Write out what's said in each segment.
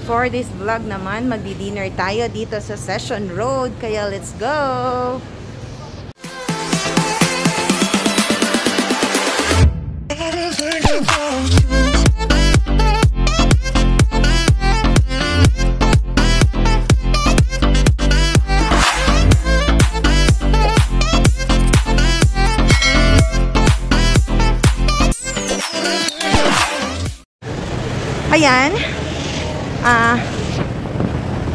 For this vlog naman, magdi-dinner tayo dito sa Session Road. Kaya let's go! Ayan,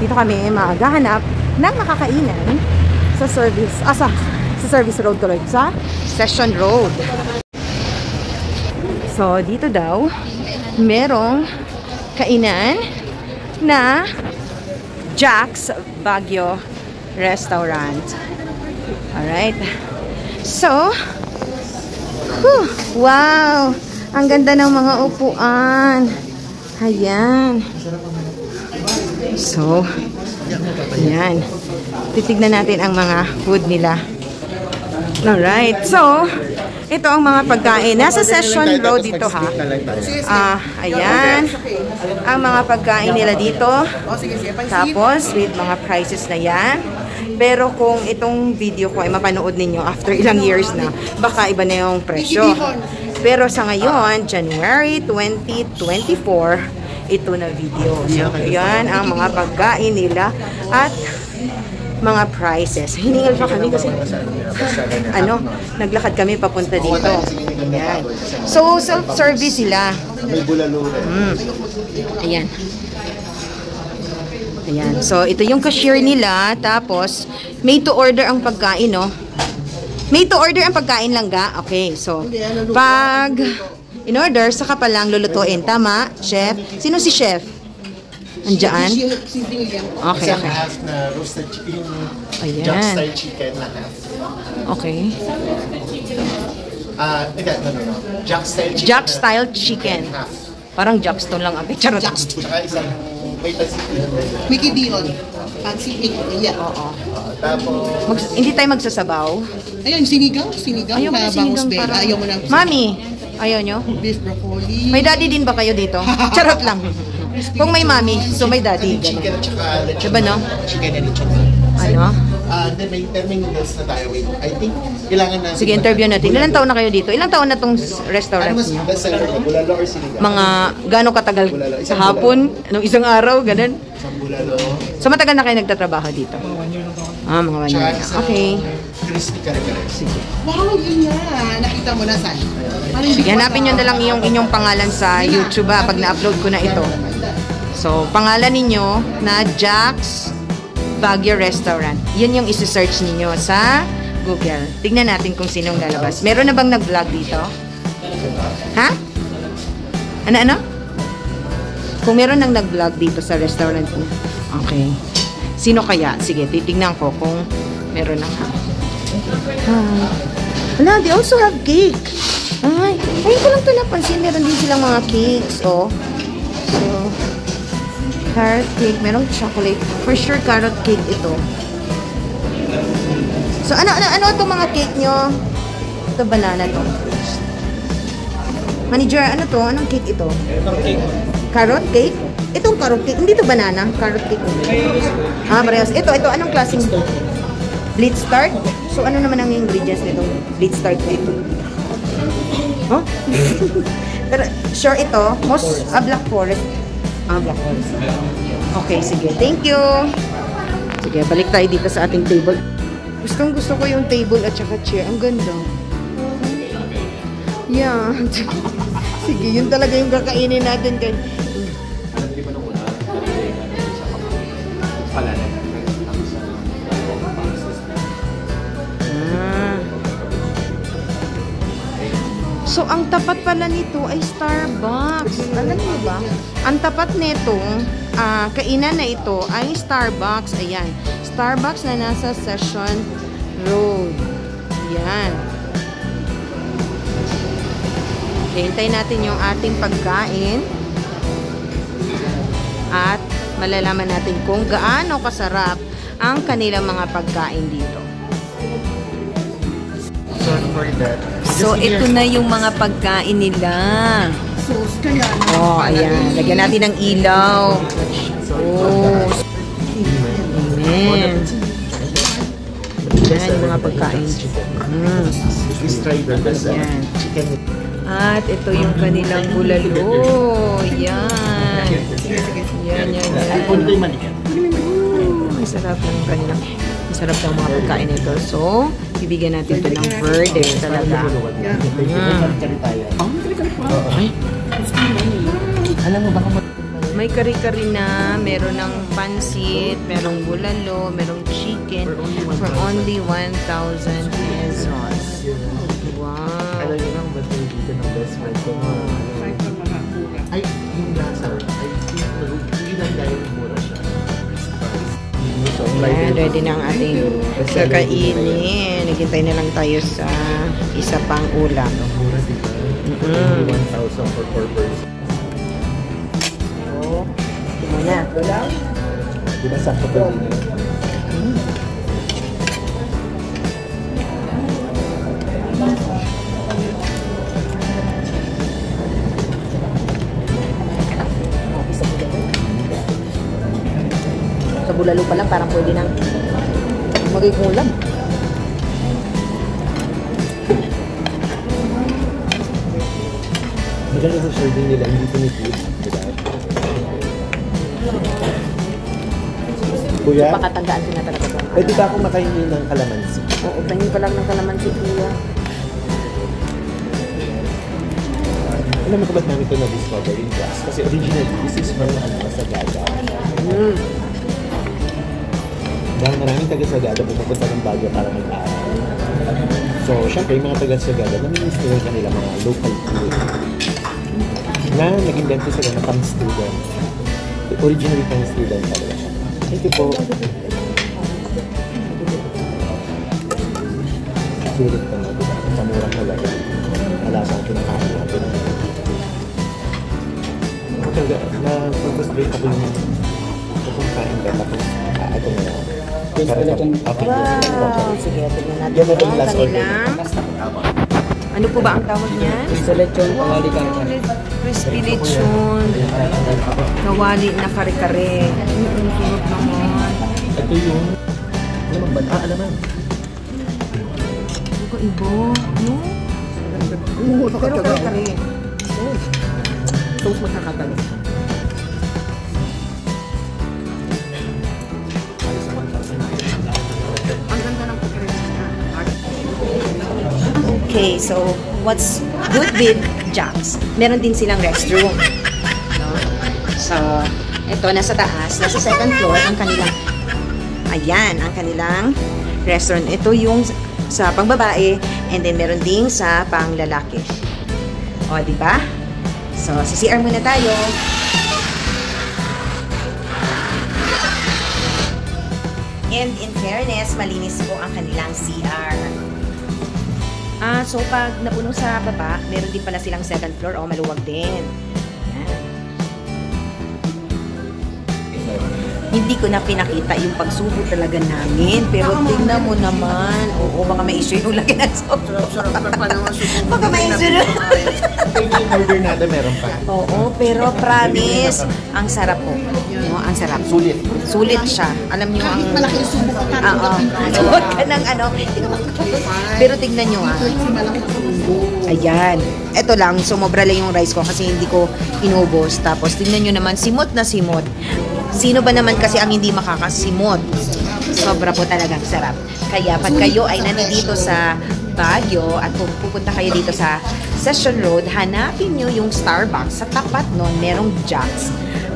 dito kami maghahanap ng makakainan sa service road tuloy, sa Session Road. So, dito daw, merong kainan na Jack's Baguio Restaurant. Alright. So, wow! Ang ganda ng mga upuan. Ayan. So, ayan. Titignan natin ang mga food nila. Alright. So, ito ang mga pagkain. Nasa Session Road dito ha. Ayan. Ang mga pagkain nila dito. Tapos, with mga prices na yan. Pero kung itong video ko ay mapanood ninyo after ilang years na, baka iba na yung presyo. Pero sa ngayon, January 2024, ito na video. So, yan ang mga pagkain nila at mga prices. Hiningal pa kami kasi naglakad kami papunta dito. Ayan. So, self-service sila. Ayan. Ayan. So, ito yung cashier nila. Tapos, made to order ang pagkain, no? Made to order ang pagkain lang ga? Okay, so, pag in-order, saka pa lang lulutuin. Tama, chef? Sino si chef? Andiyan? Okay, okay. Half na roasted chicken, Jack-style chicken na half. Okay. No. Jack-style chicken. Jack-style chicken. Parang Jackstone lang ang picture. Jackstone. Saka isang may pansit. Mickey Dion. Pansit. Yeah. Oo. Tapos, hindi tayo magsasabaw. Ayun, sinigang. Ayaw mo na sinigang para. Ayaw mo na. Mami, ayaw nyo? Beef broccoli. May daddy din ba kayo dito? Charot lang. Kung may mami, so may daddy. chicken at saka lechon. Diba no? Chicken and lechon. Ano? Then may noodles na tayo. Wait, I think kailangan na. Sige, interview natin. Ilang taon na kayo dito? Ilang taon na tong restaurant Ano mas niyo? best seller? Bulalo or sinigang? Mga gano'ng katagal? Sa hapon? Anong isang araw? Ganun? Isang bulalo. So matagal na kayo nagtatrabaho dito? Mga 1 year. Okay. Crispy kare-kare. Sige. Wow, yun nga. Nakita mo na saan? Sige, hanapin nyo na lang yung inyong pangalan sa YouTube pag na-upload ko na ito. So, pangalan ninyo na Jack's Baguio Restaurant. Yan yung isi-search ninyo sa Google. Tignan natin kung sinong lalabas. Meron na bang nag-vlog dito? Ha? Ano? Kung meron nang nag-vlog dito sa restaurant mo. Okay. Sino kaya? Sige, titignan ko kung meron na nga. Hala, they also have cake. Ay, ayun ko lang ito napansin. Meron din silang mga cakes, oh. So, carrot cake. Merong chocolate. For sure, carrot cake ito. So, ano itong mga cake nyo? Ito, banana to. Manager, ano to? Anong cake ito? Carrot cake? Itong carrot cake. Hindi to banana. Carrot cake. Parehas. Ito. Anong klaseng? Blitz tart? So, ano naman ang ingredients nitong blitz tart na ito? Huh? Pero, sure ito. Black forest. Black forest. Okay, sige. Thank you. Sige, balik tayo dito sa ating table. Gusto ko yung table at saka chair. Ang ganda. Yeah. Sige, yun talaga yung kakainin natin. So, ang tapat pala nito ay Starbucks. Alam niyo ba? Ang tapat nitong kainan na ito ay Starbucks. Ayan. Starbucks na nasa Session Road. Ayan. Hintayin natin yung ating pagkain. At malalaman natin kung gaano kasarap ang kanilang mga pagkain dito. So, for that, so ito na yung mga pagkain nila. sauce, kaya Oh, ayan. Lagyan natin ng ilaw. Oh. Amen. Ayan yung mga pagkain. Let's try the Ayan. chicken. At ito yung kanilang bulalo. Yan. Yan. Masarap ng kanilang. Masarap ng mga pagkain nito. So, bibigyan natin ito ng verde talaga. Alam mo ba kung May kari-kari na, meron ng pansit, merong bulalo, merong chicken for only 1,000 pesos. Wow. alam niyo lang ba't yung dito ng best friend ko ay, yung nasa ay, hindi lang dahil mura siya. So, Ayan, ready na ang ating kakainin. Naghintay na lang tayo sa isa pang ulam. mura diba? 1,000 for 4 person. So, muna. Diba sakto ba din? Sa bulalo pa lang, parang pwede nang magiging ulam. Maganda sa serving nila, hindi pinipid. Diba? Kuya, Pakatandaan ko na talaga ito. pwede ba akong makainin ng kalamansi? Oo, tingin pa lang ng kalamansi, kuya. Alam mo ko ba't namin ito na-discover in class? Kasi originally, this is from Sagada. Dahil maraming taga-Sagada pupunta ng Baguio para mag-aaral. So, syempre, yung mga taga-Sagada, namimiss nila yung kanila mga local food. Na nag-invento sila na pang-student. Originally pang-student talaga siya. Ito po. Sulit ka na, diba? Sa murang halaga. Malasa ang kinakain natin. Na-frustrate ako yung kukumpain ka tapos ito na yan. Wow! Sige, tignan natin Yan na ang yung last order. kanilang. Ano po ba ang tawag niyan? Lechon, Wow! Crispy lechon. Kawali na kare-kare. Sarap naman. Ito yung... Alam ba? Alaman. Ito ibo. No? Pero kare-kare. Toast magkakatalas. Ang ganda ng kare. Okay, so what's good with Jack's? Meron din silang restroom. No? So, ito nasa taas, nasa second floor ang kanilang ayan, ang kanilang restaurant. Ito yung sa pangbabae and then meron ding sa panglalaki. O, di ba? So, sa CR muna tayo. And in fairness, malinis po ang kanilang CR. So pag napuno sa baba, meron din pala silang second floor. O, maluwag din. Ayan. Hindi ko na pinakita yung pagsubo talaga namin. Pero tingnan mo naman. Oo, baka may issue yung laki ng sobo. Sarap pa naman subukan. Baka may issue na. Yung order natin meron pa. Oo, pero promise, ang sarap po. No, ang sarap. Sulit. Sulit siya. Alam niyo ang... Kahit malaki yung subo ka, Oo. Huwag ka ng ano. Pero tignan niyo ah. malaki yung subo. Ayan. Ito lang, sumobra lang yung rice ko kasi hindi ko inubos. Tapos tignan nyo naman, simot na simot. Sino ba naman kasi ang hindi makakasimot? Sobra po talagang sarap. Kaya pag kayo ay nandito sa Baguio at pupunta kayo dito sa Session Road, hanapin nyo yung Starbucks. Sa tapat nun, merong Jack's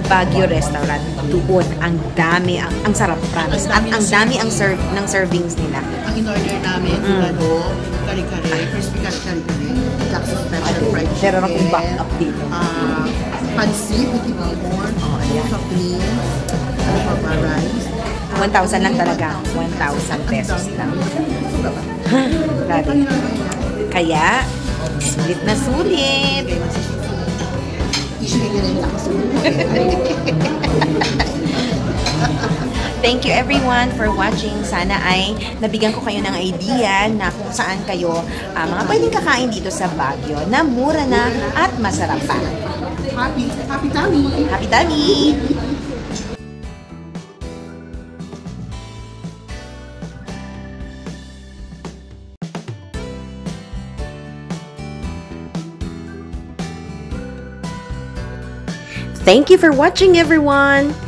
Baguio Restaurant. Doon, ang dami, ang sarap, promise. At ang dami ng servings nila. Ang in-order namin, bulalo, kare-kare, crispy kare-kare, Jack's special fried chicken. Pero akong back up dito. Pansit, with corn, soft drinks, ano pa ba, rice. 1,000 lang talaga. 1,000 pesos lang. Grabe. Kaya, sulit na sulit. Issue nila yung lakas. Thank you everyone for watching. Sana ay nabigyan ko kayo ng idea na kung saan kayo mga pwedeng kakain dito sa Baguio na mura na at masarap pa. Happy tummy! Happy tummy! Thank you for watching everyone!